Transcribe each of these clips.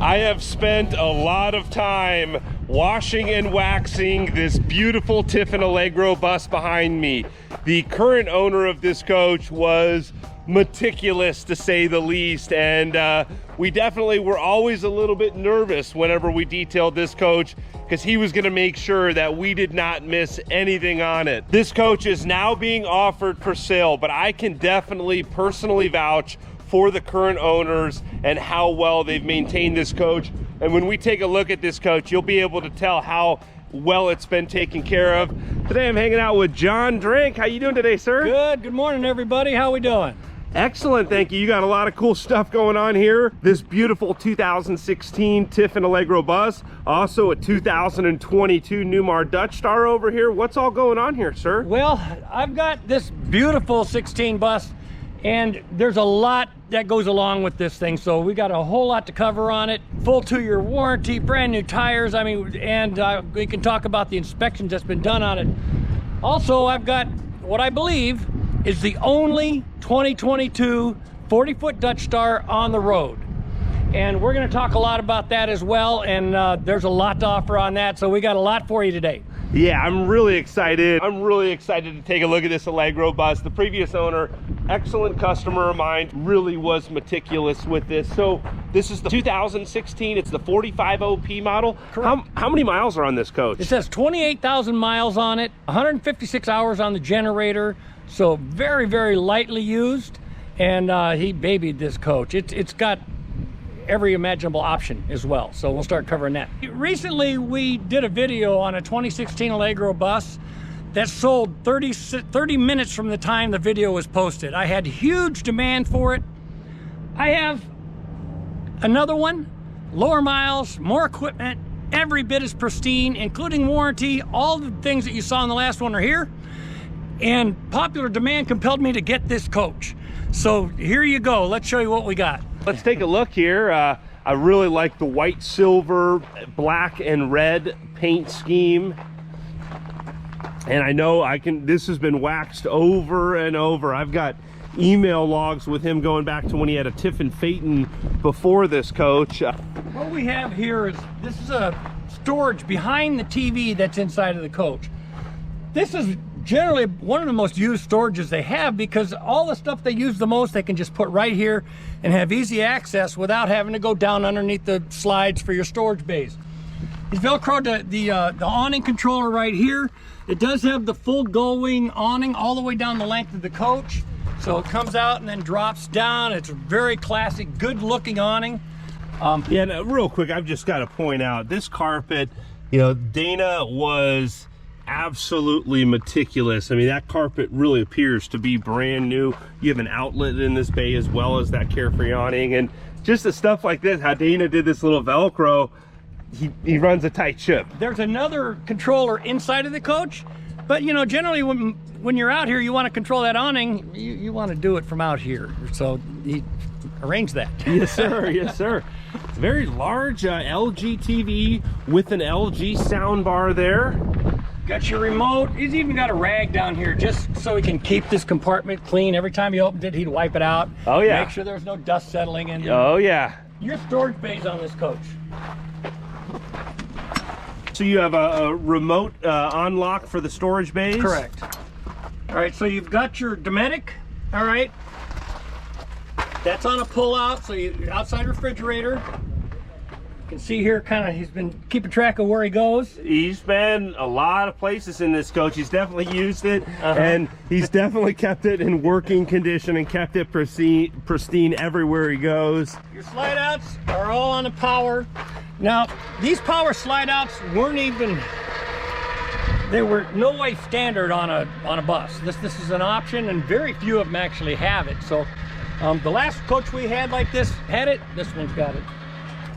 I have spent a lot of time washing and waxing this beautiful Tiffin Allegro bus behind me. The current owner of this coach was meticulous, to say the least, and we definitely were always a little bit nervous whenever we detailed this coach, because he was going to make sure that we did not miss anything on it. This coach is now being offered for sale, but I can definitely personally vouch for the current owners and how well they've maintained this coach. And when we take a look at this coach, you'll be able to tell how well it's been taken care of. Today I'm hanging out with John Drink. How you doing today, sir? Good. Good morning, everybody. How we doing? Excellent, thank you. You got a lot of cool stuff going on here. This beautiful 2016 Tiffin Allegro bus. Also a 2022 Newmar Dutch Star over here. What's all going on here, sir? Well, I've got this beautiful 16 bus, and there's a lot that goes along with this thing, so we got a whole lot to cover on it. Full 2-year warranty, brand new tires, I mean, and we can talk about the inspections that's been done on it. Also, I've got what I believe is the only 2022 40-foot Dutch Star on the road. And we're gonna talk a lot about that as well, and there's a lot to offer on that, so we got a lot for you today. Yeah, I'm really excited. I'm really excited to take a look at this Allegro bus. The previous owner, excellent customer of mine, really was meticulous with this. So this is the 2016, it's the 45 OP model. Correct. How many miles are on this coach? It says 28,000 miles on it, 156 hours on the generator, so very, very lightly used. And he babied this coach. It's got every imaginable option as well, so we'll start covering that. Recently we did a video on a 2016 Allegro bus that sold 30 minutes from the time the video was posted. I had huge demand for it. I have another one, lower miles, more equipment, every bit is pristine, including warranty. All the things that you saw in the last one are here, and popular demand compelled me to get this coach. So here you go, let's show you what we got. Let's take a look here. I really like the white, silver, black, and red paint scheme. And I know this has been waxed over and over. I've got email logs with him going back to when he had a Tiffin Phaeton before this coach. What we have here is, this is a storage behind the TV that's inside of the coach. This is generally one of the most used storages they have, because all the stuff they use the most they can just put right here and have easy access without having to go down underneath the slides for your storage bays. He's velcroed the awning controller right here. It does have the full gull-wing awning all the way down the length of the coach, so it comes out and then drops down. It's a very classic, good looking awning. Yeah, and real quick, I've just got to point out this carpet, you know, Dana was absolutely meticulous. I mean, that carpet really appears to be brand new. You have an outlet in this bay as well as that carefree awning, and just the stuff like this, how Dana did this little Velcro, he runs a tight ship. There's another controller inside of the coach, but you know, generally when you're out here, you want to control that awning, you want to do it from out here, so he arranged that. Yes sir, yes sir. It's a very large LG TV with an LG sound bar there. Got your remote. He's even got a rag down here just so he can keep this compartment clean. Every time he opened it, he'd wipe it out. Oh yeah. Make sure there's no dust settling in. Oh yeah. Your storage bays on this coach. So you have a remote unlock for the storage bays? Correct. All right, so you've got your Dometic, all right. That's on a pull-out, so outside refrigerator. You can see here, kind of, he's been keeping track of where he goes. He's been a lot of places in this coach. He's definitely used it, and he's definitely kept it in working condition and kept it pristine everywhere he goes. Your slide outs are all on the power. Now, these power slide outs they were no way standard on a bus. This is an option, and very few of them actually have it. So the last coach we had like this had it. This one's got it.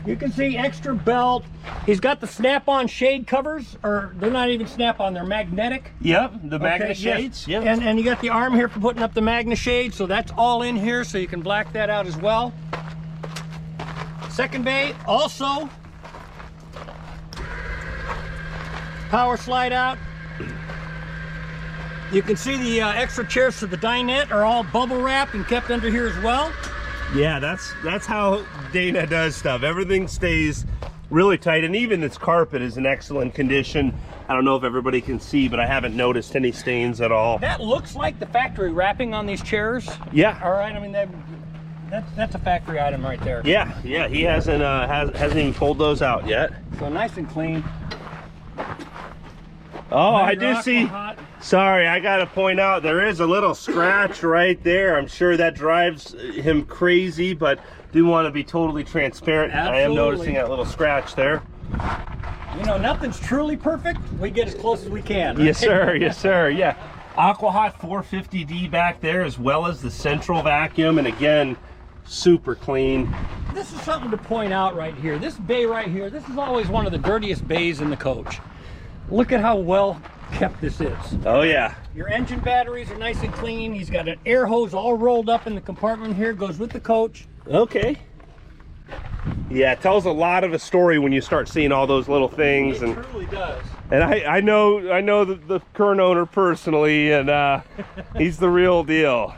You can see extra belt. He's got the snap-on shade covers, or they're not even snap-on, they're magnetic. Yep, the magnet shades. Yes. Yep. And you got the arm here for putting up the magnet shade, so that's all in here, so you can black that out as well. Second bay, also power slide out. You can see the extra chairs to the dinette are all bubble wrapped and kept under here as well. Yeah, that's how Dana does stuff. Everything stays really tight, and even this carpet is in excellent condition. I don't know if everybody can see, but I haven't noticed any stains at all. That looks like the factory wrapping on these chairs. Yeah. All right. I mean, that's a factory item right there. Yeah, yeah. He hasn't even pulled those out yet. So nice and clean. Oh, I do see. Sorry, I gotta point out there is a little scratch right there. I'm sure that drives him crazy, but do want to be totally transparent. Absolutely. I am noticing that little scratch there. You know, nothing's truly perfect. We get as close as we can. Right? Yes, sir. Yes, sir. Yeah. AquaHot 450D back there, as well as the central vacuum, and again, super clean. This is something to point out right here. This bay right here, this is always one of the dirtiest bays in the coach. Look at how well kept this is. Oh yeah. Your engine batteries are nice and clean. He's got an air hose all rolled up in the compartment here, goes with the coach. Okay. Yeah, it tells a lot of a story when you start seeing all those little things. It truly does. And I know the current owner personally, and he's the real deal.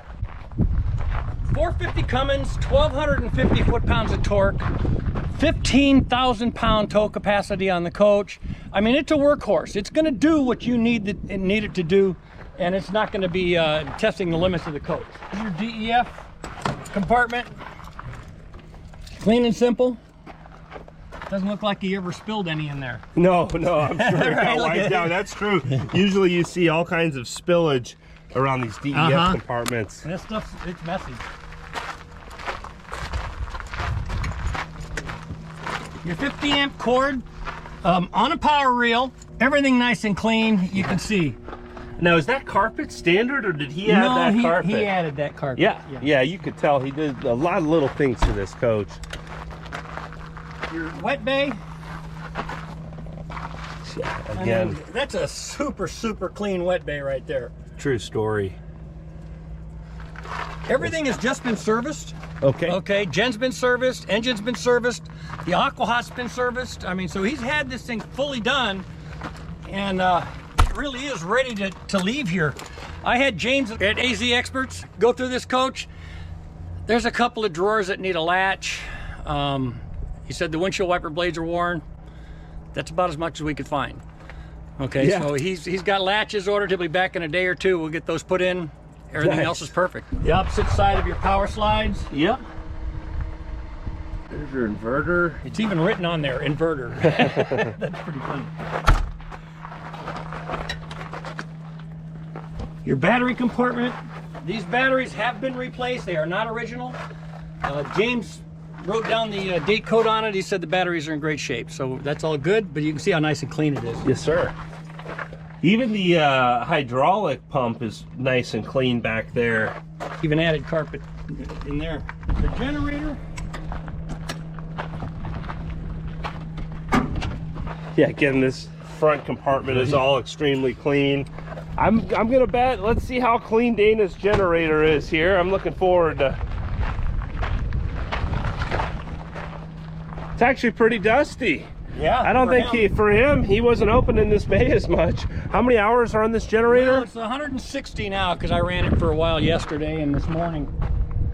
450 Cummins, 1,250 foot-pounds of torque, 15,000 pound tow capacity on the coach. I mean, it's a workhorse. It's going to do what you need it to do, and it's not going to be testing the limits of the coach. Your DEF compartment, clean and simple. Doesn't look like you ever spilled any in there. No, I'm sure it got Right, wiped down. That's true. Usually you see all kinds of spillage around these DEF compartments. That stuff's, it's messy. Your 50 amp cord on a power reel, everything nice and clean, you can see. Now, is that carpet standard, or did he add that carpet? He added that carpet. Yeah, you could tell he did a lot of little things to this coach. Your wet bay. Yeah, again, I mean, that's a super clean wet bay right there. true story. Everything has just been serviced. Okay. Okay, gen's been serviced, engine's been serviced, the AquaHot's been serviced. I mean, so he's had this thing fully done, and it really is ready to leave here. I had James at AZ Experts go through this coach. There's a couple of drawers that need a latch. He said the windshield wiper blades are worn. That's about as much as we could find. Okay, Yeah. so he's got latches ordered. He'll be back in a day or two. We'll get those put in. Everything Nice. else is perfect. The opposite side of your power slides. Yep. There's your inverter. It's even written on there, inverter. That's pretty funny. Your battery compartment. These batteries have been replaced. They are not original. James wrote down the date code on it. He said the batteries are in great shape. So that's all good, but you can see how nice and clean it is. Yes, sir. Even the hydraulic pump is nice and clean back there. Even added carpet in there. The generator. Yeah, again, this front compartment is all extremely clean. I'm gonna bet. Let's see how clean Dana's generator is here. I'm looking forward to. It's actually pretty dusty. Yeah. I don't think for him, he wasn't opening this bay as much. How many hours are on this generator? Well, it's 160 now because I ran it for a while yesterday and this morning.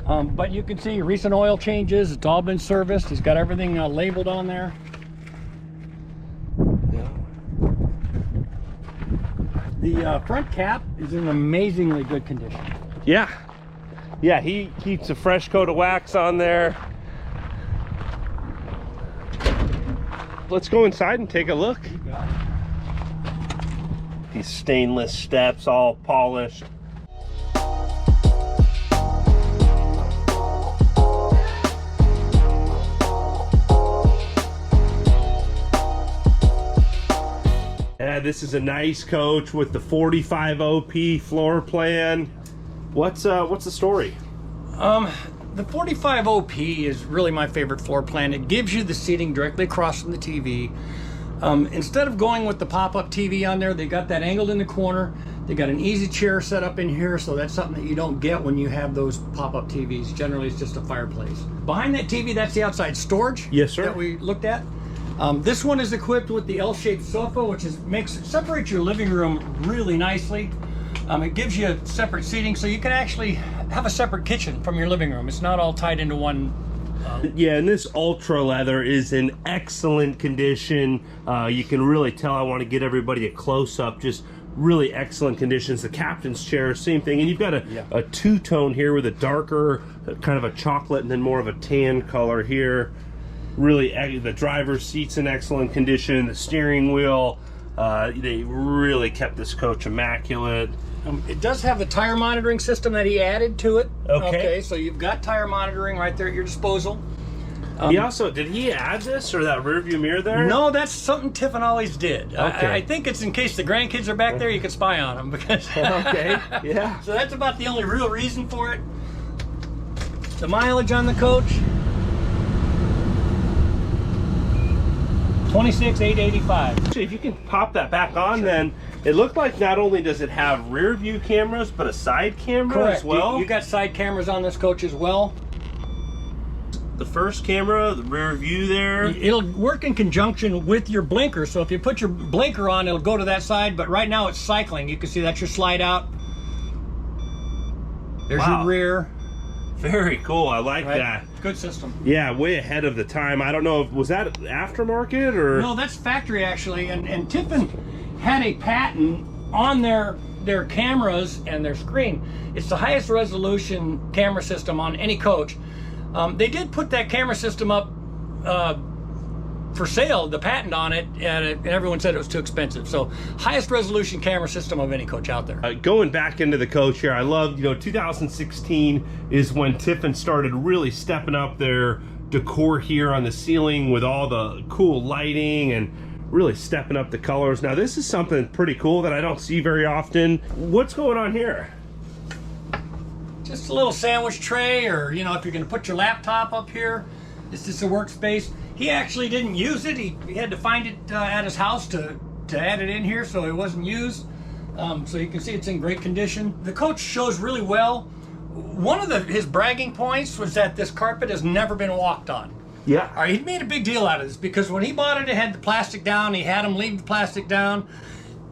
But you can see recent oil changes. It's all been serviced. He's got everything labeled on there. The front cap is in amazingly good condition. Yeah. Yeah, he keeps a fresh coat of wax on there. Let's go inside and take a look. These stainless steps, all polished. Yeah, this is a nice coach with the 45 OP floor plan. What's the story? The 45 OP is really my favorite floor plan. It gives you the seating directly across from the TV. Instead of going with the pop-up TV on there, they got that angled in the corner. They got an easy chair set up in here, so that's something that you don't get when you have those pop-up TVs. Generally, it's just a fireplace. Behind that TV, that's the outside storage. Yes, sir. That we looked at. This one is equipped with the L-shaped sofa, which separates your living room really nicely. It gives you separate seating, so you can actually have a separate kitchen from your living room. It's not all tied into one. Yeah, and this ultra leather is in excellent condition. You can really tell. I want to get everybody a close-up. Just really excellent conditions. The captain's chair, same thing. And you've got a two-tone here with a darker, kind of a chocolate, and then more of a tan color here. Really, the driver's seat's in excellent condition. The steering wheel, they really kept this coach immaculate. It does have the tire monitoring system that he added to it. Okay. So you've got tire monitoring right there at your disposal. Did he add this or that rear view mirror there? No, that's something Tiffin always did. Okay. I think it's in case the grandkids are back there, you can spy on them. Because Okay, yeah. So that's about the only real reason for it. The mileage on the coach, 26,885. Actually, if you can pop that back on, then it looked like not only does it have rear view cameras, but a side camera as well. You got side cameras on this coach as well. The first camera, the rear view there. It'll work in conjunction with your blinker. So if you put your blinker on, it'll go to that side. But right now it's cycling. You can see that's your slide out. There's your rear. Very cool. I like that. Good system. Yeah, way ahead of the time. I don't know if was that aftermarket or no, that's factory actually. And Tiffin had a patent on their cameras and their screen. It's the highest resolution camera system on any coach. They did put that camera system up for sale, the patent on it, and everyone said it was too expensive. So highest resolution camera system of any coach out there. Going back into the coach here, I love, 2016 is when Tiffin started really stepping up their decor here on the ceiling with all the cool lighting and really stepping up the colors. Now this is something pretty cool that I don't see very often. What's going on here? Just a little sandwich tray, or if you're going to put your laptop up here, it's just a workspace. He actually didn't use it. He had to find it at his house to add it in here, so it wasn't used. So you can see it's in great condition. The coach shows really well. One of his bragging points was that this carpet has never been walked on. Yeah. All right, he made a big deal out of this because when he bought it, it had the plastic down. He had him leave the plastic down.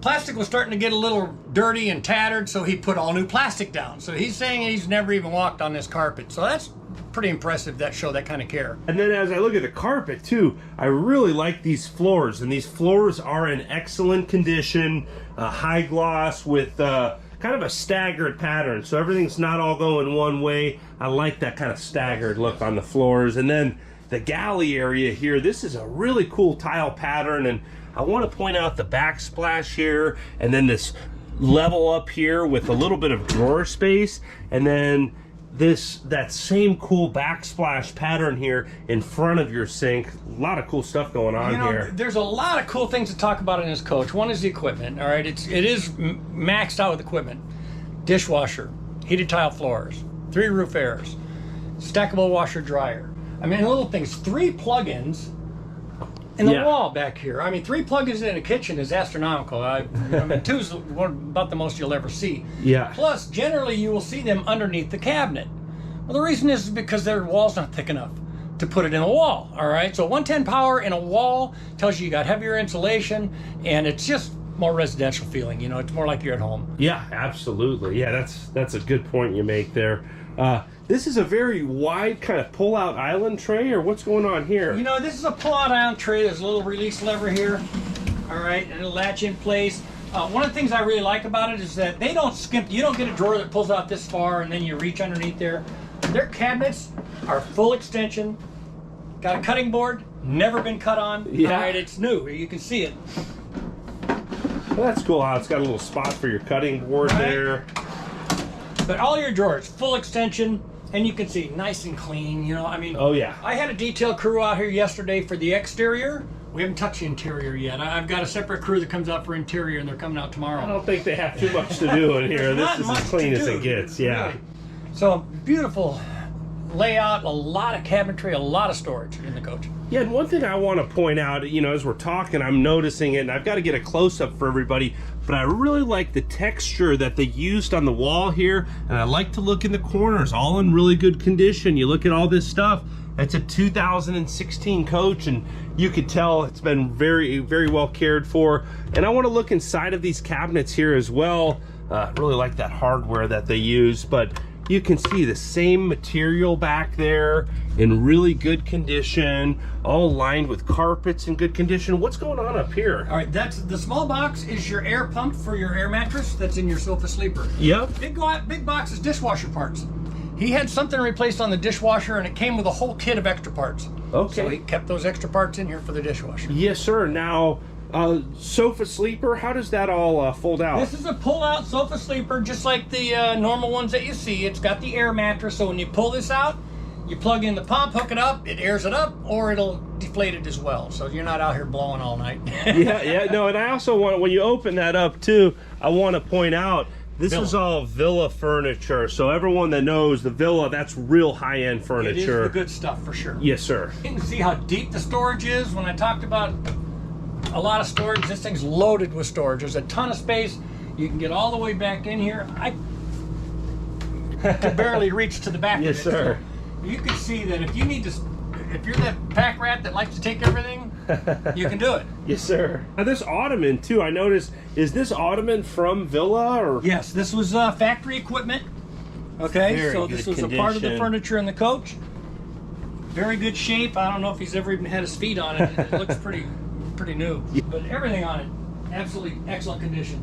Plastic was starting to get a little dirty and tattered, so he put all new plastic down. So he's saying he's never even walked on this carpet. So that's pretty impressive, that show that kind of care. And then as I look at the carpet too, I really like these floors, and these floors are in excellent condition, high gloss with kind of a staggered pattern, so everything's not all going one way. I like that kind of staggered look on the floors. And then the galley area here, this is a really cool tile pattern, and I want to point out the backsplash here, and then this level up here with a little bit of drawer space, and then that same cool backsplash pattern here in front of your sink. A lot of cool stuff going on here. There's a lot of cool things to talk about in this coach. One is the equipment. All right, it is maxed out with equipment. Dishwasher, heated tile floors, 3 roof airs, stackable washer dryer. I mean, little things. 3 plugins in the wall back here. I mean, 3 plugins in a kitchen is astronomical. I mean, 2 is about the most you'll ever see. Yeah. Plus, generally, you will see them underneath the cabinet. Well, the reason is because their wall's not thick enough to put it in a wall, all right? So 110 power in a wall tells you got heavier insulation, and it's just more residential feeling. It's more like you're at home. Yeah, absolutely. Yeah, that's a good point you make there. This is a very wide kind of pull-out island tray, or what's going on here? This is a pull-out island tray. There's a little release lever here, all right, and it'll latch in place. One of the things I really like about it is that they don't skimp. You don't get a drawer that pulls out this far and then you reach underneath there. Their cabinets are full extension. Got a cutting board, never been cut on. Yeah. All right, it's new. You can see it. Well, that's cool how it's got a little spot for your cutting board there. But all your drawers, full extension, and you can see nice and clean. I mean, oh yeah. I had a detail crew out here yesterday for the exterior. We haven't touched the interior yet. I've got a separate crew that comes out for interior, and they're coming out tomorrow. I don't think they have too much to do in here. This is as clean as it gets. Yeah. Really. So beautiful layout, a lot of cabinetry, a lot of storage in the coach. Yeah, and one thing I want to point out, as we're talking, I'm noticing it, and I've got to get a close-up for everybody, but I really like the texture that they used on the wall here, and I like to look in the corners, all in really good condition. You look at all this stuff, it's a 2016 coach, and you could tell it's been very, very well cared for. And I want to look inside of these cabinets here as well. Really like that hardware that they use, but You can see the same material back there in really good condition, all lined with carpets in good condition. What's going on up here? All right, that's the small box is your air pump for your air mattress that's in your sofa sleeper. Yep. Big box is dishwasher parts. He had something replaced on the dishwasher and it came with a whole kit of extra parts. Okay. So he kept those extra parts in here for the dishwasher. Yes, sir. Now, sofa sleeper, how does that all fold out? This is a pull-out sofa sleeper, just like the normal ones that you see. It's got the air mattress, so when you pull this out, you plug in the pump, hook it up, it airs it up, or it'll deflate it as well. So you're not out here blowing all night. yeah. No, and I also want, when you open that up too, I want to point out, this is all Villa furniture. So everyone that knows the Villa, that's real high-end furniture. It is the good stuff for sure. Yes, sir. You can see how deep the storage is. When I talked about a lot of storage, this thing's loaded with storage. There's a ton of space. You can get all the way back in here. I could barely reach to the back Yes, of it. sir. So you can see that if you need to, if you're that pack rat that likes to take everything, you can do it. Yes, sir. Now this ottoman too, I noticed, is this ottoman from Villa or? Yes, this was factory equipment. Okay, Very so good this was a part of the condition. furniture in the coach. Very good shape. I don't know if he's ever even had his feet on it. It looks pretty new. But everything on it, absolutely excellent condition.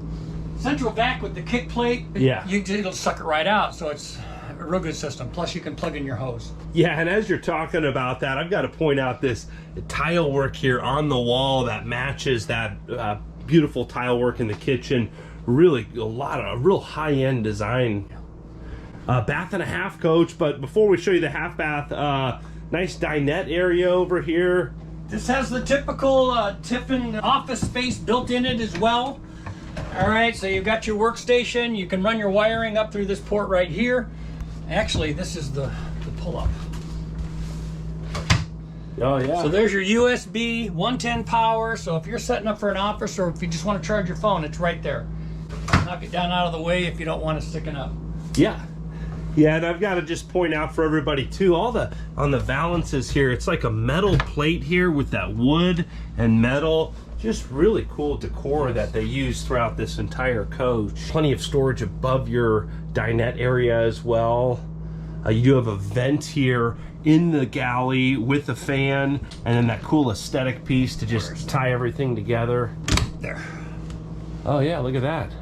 Central vac with the kick plate. Yeah. It'll suck it right out, so it's a real good system. Plus you can plug in your hose. Yeah, and as you're talking about that, I've got to point out this tile work here on the wall that matches that beautiful tile work in the kitchen. Really a lot of real high-end design. Bath and a half coach, but before we show you the half bath, nice dinette area over here. This has the typical Tiffin office space built in it as well. All right, so you've got your workstation. You can run your wiring up through this port right here. Actually, this is the pull-up. Oh, yeah. So there's your USB 110 power. So if you're setting up for an office or if you just want to charge your phone, it's right there. Knock it down out of the way if you don't want it sticking up. Yeah. Yeah, and I've got to just point out for everybody too, on the valances here, it's like a metal plate here with that wood and metal. Just really cool decor that they use throughout this entire coach. Plenty of storage above your dinette area as well. You do have a vent here in the galley with a fan, and then that cool aesthetic piece to just tie everything together. There. Oh yeah, look at that.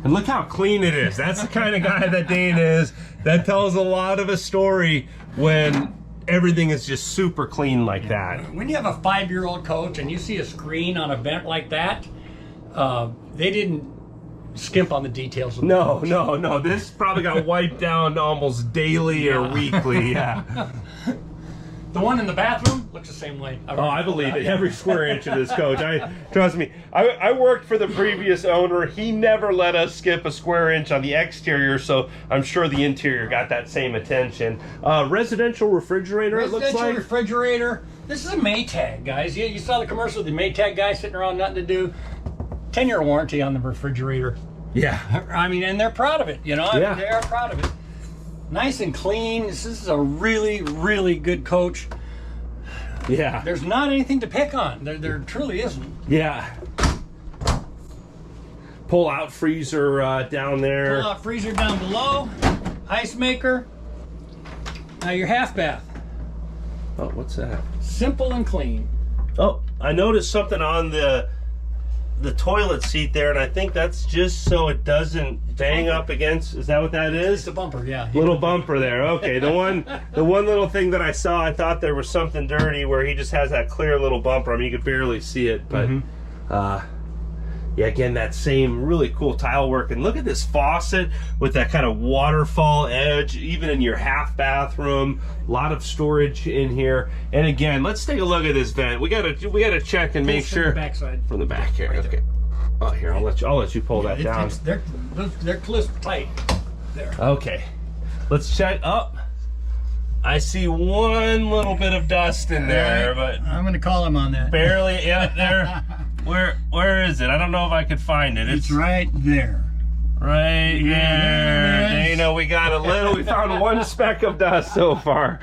And look how clean it is. That's the kind of guy that Dane is. That tells a lot of a story when everything is just super clean like that. When you have a 5-year-old coach and you see a screen on a vent like that, they didn't skimp on the details of the No, coach. no. This probably got wiped down almost daily or weekly. Yeah. The one in the bathroom looks the same way. Oh, I believe it. Every square inch of this coach. Trust me. I worked for the previous owner. He never let us skip a square inch on the exterior, so I'm sure the interior got that same attention. Residential refrigerator, it looks like. Residential refrigerator. This is a Maytag, guys. You saw the commercial of the Maytag guy sitting around nothing to do. 10-year warranty on the refrigerator. Yeah. I mean, and they're proud of it, you know? I Yeah. mean, they are proud of it. Nice and clean. This is a really, really good coach. Yeah. There's not anything to pick on. There truly isn't. Yeah. Pull out freezer down there. Pull out freezer down below. Ice maker. Now your half bath. Oh, what's that? Simple and clean. Oh, I noticed something on the toilet seat there, and I think that's just so it doesn't bang up against. Is that what that is? It's a bumper, yeah. Little bumper there. Okay, the one little thing that I saw, I thought there was something dirty where he just has that clear little bumper. I mean, you could barely see it, but yeah, again, that same really cool tile work. And look at this faucet with that kind of waterfall edge, even in your half bathroom. A lot of storage in here. And again, let's take a look at this vent. We gotta check and make sure. From the backside. From the back here. Right Okay. there. Oh, here, I'll let you pull that down. They're clipped tight. There. Okay. Let's check up. I see one little bit of dust in there, but I'm gonna call him on that. barely. Yeah, there. Where is it? I don't know if I could find it. It's right there. Right Yeah, there. there it is. You know, we found one speck of dust so far.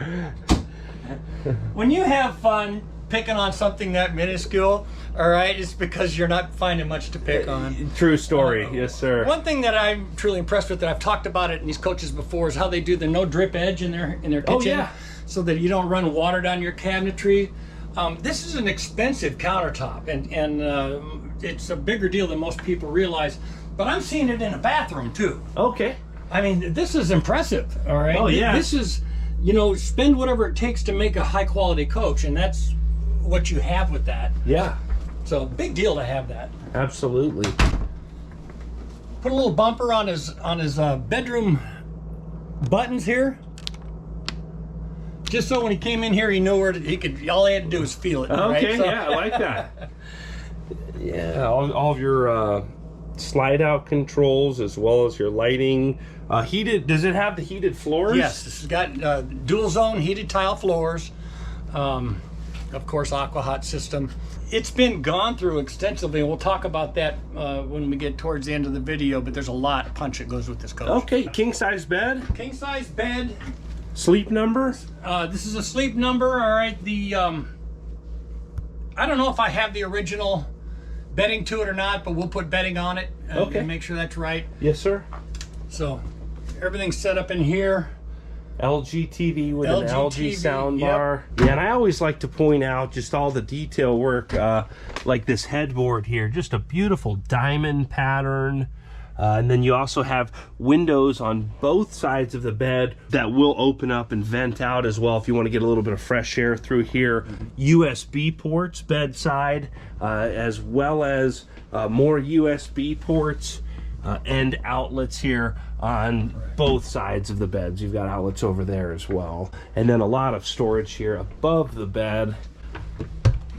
When you have fun picking on something that minuscule, all right, it's because you're not finding much to pick on. True story. Yes, sir. One thing that I'm truly impressed with that I've talked about it in these coaches before is how they do the no drip edge in their kitchen, Oh, yeah. so that you don't run water down your cabinetry. This is an expensive countertop, and it's a bigger deal than most people realize. But I'm seeing it in a bathroom too. Okay. I mean, this is impressive. All right. Oh, yeah. This is, spend whatever it takes to make a high quality coach, and that's what you have with that. Yeah. So big deal to have that. Absolutely. Put a little bumper on his bedroom buttons here, just so when he came in here, he knew where he could. All he had to do was feel it. Okay. Right? So, Yeah, I like that. Yeah. All of your slide out controls as well as your lighting. Heated. Does it have the heated floors? Yes. This has got dual zone heated tile floors. Of course, aqua hot system. It's been gone through extensively, and we'll talk about that when we get towards the end of the video, but there's a lot of punch that goes with this coach. Okay, king size bed. King size bed. Sleep number. This is a sleep number. All right. I don't know if I have the original bedding to it or not, but we'll put bedding on it and make sure that's right. Yes, sir. So everything's set up in here. LG TV with LG an LG TV, sound yep. bar. Yeah, and I always like to point out just all the detail work, like this headboard here, just a beautiful diamond pattern. And then you also have windows on both sides of the bed that will open up and vent out as well if you want to get a little bit of fresh air through here. USB ports bedside, as well as more USB ports and outlets here on both sides of the beds. You've got outlets over there as well. And then a lot of storage here above the bed.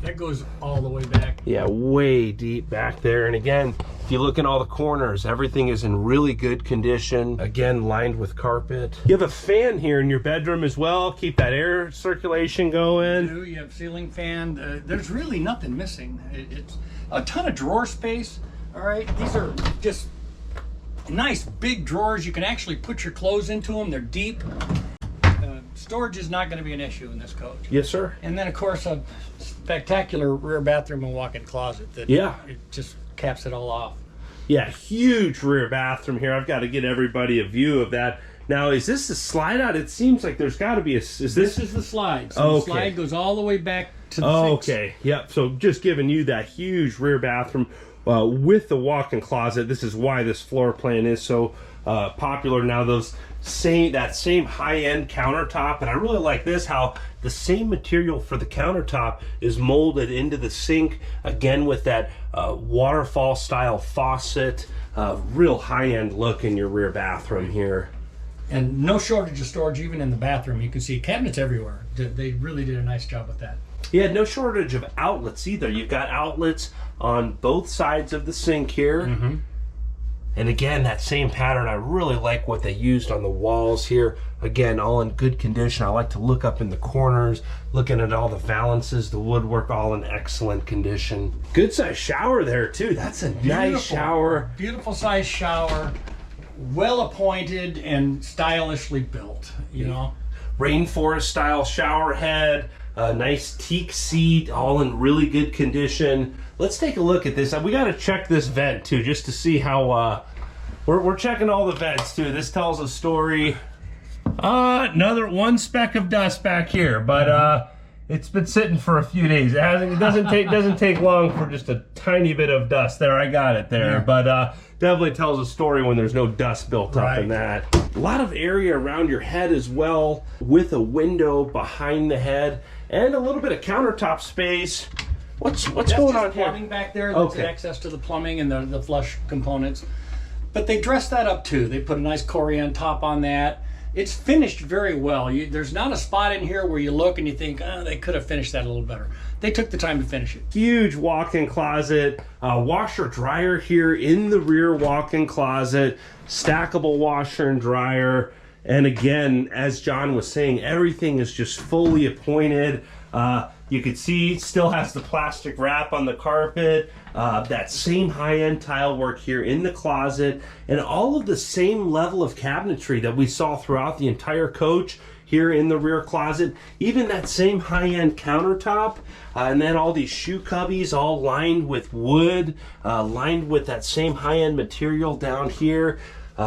That goes all the way back. Yeah, way deep back there. And again, if you look in all the corners, everything is in really good condition. Again, lined with carpet. You have a fan here in your bedroom as well. Keep that air circulation going. You have ceiling fan. There's really nothing missing. It's a ton of drawer space. All right, these are just nice big drawers. You can actually put your clothes into them. They're deep. Storage is not going to be an issue in this coach. Yes, sir. And then, of course, a spectacular rear bathroom and walk-in closet that Yeah. it just caps it all off. Yeah, huge rear bathroom here. I've got to get everybody a view of that. Now, is this a slide out? It seems like there's got to be a... This is the slide. So the slide goes all the way back to the sinks. Okay, yep. So just giving you that huge rear bathroom with the walk-in closet. This is why this floor plan is so popular now. That same high-end countertop, and I really like this, how the same material for the countertop is molded into the sink, again with that waterfall style faucet. Real high-end look in your rear bathroom here. And no shortage of storage even in the bathroom. You can see cabinets everywhere. They really did a nice job with that. Yeah, no shortage of outlets either. You've got outlets on both sides of the sink here. Mm-hmm. And again, that same pattern, I really like what they used on the walls here. Again, all in good condition. I like to look up in the corners, looking at all the valances, the woodwork, all in excellent condition. Good size shower there too. That's a nice shower. Beautiful size shower, well appointed and stylishly built, you know. Rainforest style shower head, a nice teak seat, all in really good condition. Let's take a look at this. We got to check this vent too, just to see how we're checking all the vents too. This tells a story. Another one speck of dust back here, but it's been sitting for a few days. It doesn't take long for just a tiny bit of dust. There, I got it there. Yeah. But definitely tells a story when there's no dust built up in that. A lot of area around your head as well, with a window behind the head and a little bit of countertop space. What's going on here? Plumbing back there. That's access to the plumbing and the flush components. But they dressed that up too. They put a nice Corian top on that. It's finished very well. There's not a spot in here where you look and you think, oh, they could have finished that a little better. They took the time to finish it. Huge Walk-in closet, washer dryer here in the rear walk-in closet, stackable washer and dryer. And again, as John was saying, everything is just fully appointed. You can see it still has the plastic wrap on the carpet, that same high-end tile work here in the closet, and all of the same level of cabinetry that we saw throughout the entire coach here in the rear closet. Even that same high-end countertop, and then all these shoe cubbies all lined with wood, lined with that same high-end material down here.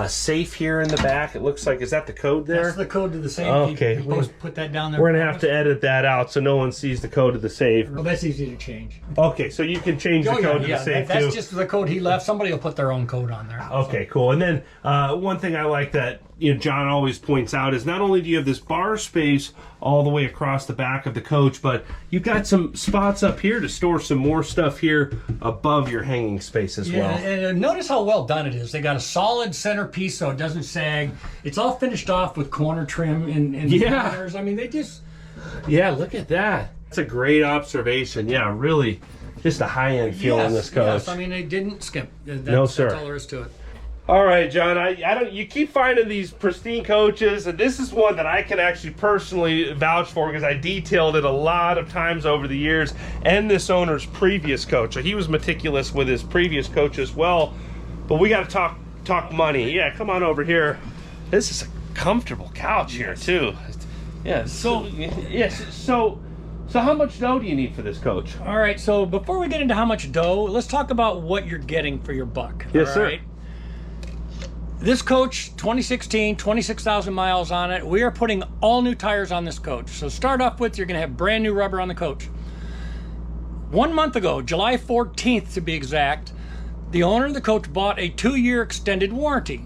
Safe here in the back. It looks like, is that the code there? That's the code to the safe. Okay. You put that down there. We're gonna have to edit that out so no one sees the code of the safe. Well, that's easy to change. Okay, so you can change the code of the safe too. That's just the code he left. Somebody will put their own code on there. Okay, cool. And then one thing I like that John always points out is not only do you have this bar space all the way across the back of the coach, but you've got some spots up here to store some more stuff here above your hanging space as well. And notice how well done it is. They got a solid centerpiece so it doesn't sag. It's all finished off with corner trim and corners. I mean, they just... Yeah, look at that. That's a great observation. Yeah, really just a high-end feel in this coach. Yes, I mean, they didn't skip. No, sir. That's all there is to it. All right, John, I don't. You keep finding these pristine coaches, and this is one that I can actually personally vouch for because I detailed it a lot of times over the years, and this owner's previous coach. So he was meticulous with his previous coach as well. But we got to talk money. Yeah, come on over here. This is a comfortable couch here too. Yeah. So yes. So how much dough do you need for this coach? All right. So before we get into how much dough, let's talk about what you're getting for your buck. Yes, sir. Right? This coach, 2016, 26,000 miles on it. We are putting all new tires on this coach. So start off with, you're gonna have brand new rubber on the coach. 1 month ago, July 14th to be exact, the owner of the coach bought a 2-year extended warranty.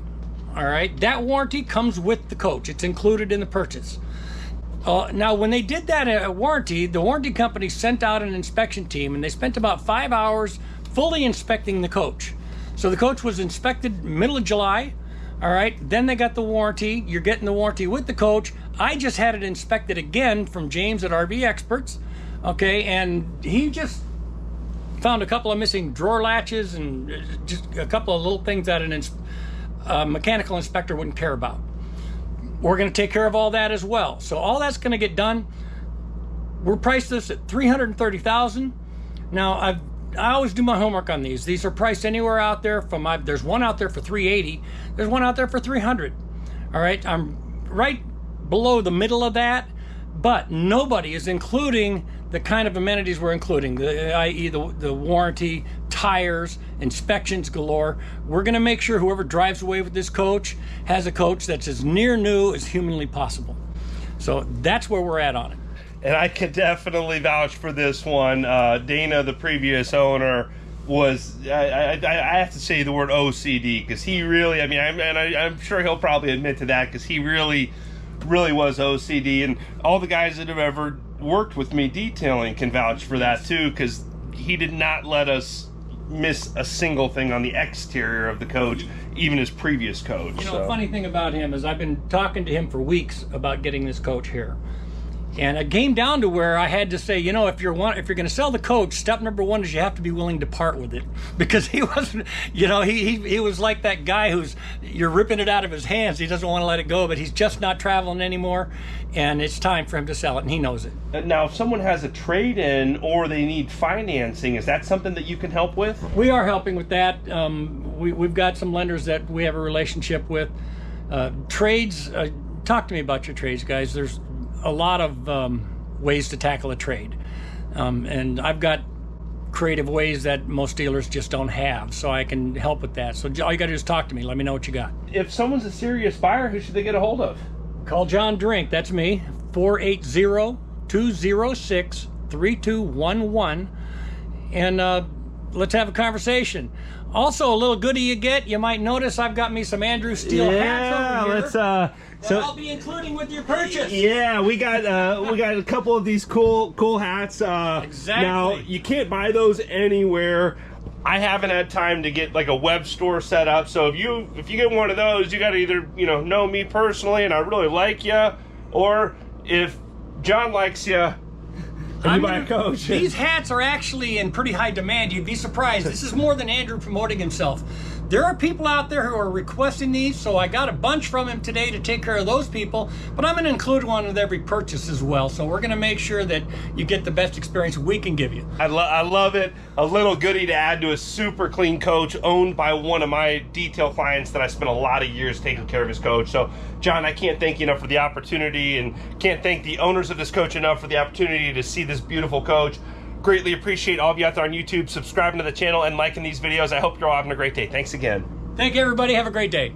All right, that warranty comes with the coach. It's included in the purchase. Now, when they did that warranty, the warranty company sent out an inspection team, and they spent about 5 hours fully inspecting the coach. So the coach was inspected middle of July. All right, then they got the warranty. You're getting the warranty with the coach. I just had it inspected again from James at RV Experts, okay, and he just found a couple of missing drawer latches and just a couple of little things that a mechanical inspector wouldn't care about. We're going to take care of all that as well. So all that's going to get done. We're priced this at $330,000. Now I always do my homework on these. These are priced anywhere out there from there's one out there for $380. There's one out there for $300. All right, I'm right below the middle of that, but nobody is including the kind of amenities we're including, i.e. the warranty, tires, inspections galore. We're gonna make sure whoever drives away with this coach has a coach that's as near new as humanly possible. So that's where we're at on it. And I can definitely vouch for this one. Dana, the previous owner, was, I have to say the word OCD, because he really, I mean, I'm sure he'll probably admit to that, because he really was OCD. And all the guys that have ever worked with me detailing can vouch for that too, because he did not let us miss a single thing on the exterior of the coach, even his previous coach. You know, the funny thing about him is I've been talking to him for weeks about getting this coach here. And it came down to where I had to say, you know, if you're going to sell the coach, step number one is you have to be willing to part with it, because he wasn't, you know, he was like that guy who's, you're ripping it out of his hands. He doesn't want to let it go, but he's just not traveling anymore, and it's time for him to sell it, and he knows it. Now, if someone has a trade-in or they need financing, is that something that you can help with? We are helping with that. We've got some lenders that we have a relationship with. Trades, talk to me about your trades, guys. There's a lot of ways to tackle a trade, and I've got creative ways that most dealers just don't have, so I can help with that. So all you gotta do is talk to me. Let me know what you got. If someone's a serious buyer, who should they get a hold of? Call John Drink, that's me, 480-206-3211, and let's have a conversation. Also, a little goodie you get, you might notice I've got me some Andrew Steele hats over here. So I'll be including with your purchase. Yeah, we got a couple of these cool hats. Exactly. Now you can't buy those anywhere. I haven't had time to get like a web store set up. So if you get one of those, you got to either know me personally and I really like you, or if John likes you, And you buy a coach. These hats are actually in pretty high demand. You'd be surprised. This is more than Andrew promoting himself. There are people out there who are requesting these, so I got a bunch from him today to take care of those people, but I'm going to include one with every purchase as well, so we're going to make sure that you get the best experience we can give you. I love it. A little goodie to add to a super clean coach owned by one of my detail clients that I spent a lot of years taking care of his coach. So, John, I can't thank you enough for the opportunity, and can't thank the owners of this coach enough for the opportunity to see this beautiful coach. Greatly appreciate all of you out there on YouTube subscribing to the channel and liking these videos. I hope you're all having a great day. Thanks again. Thank you, everybody. Have a great day.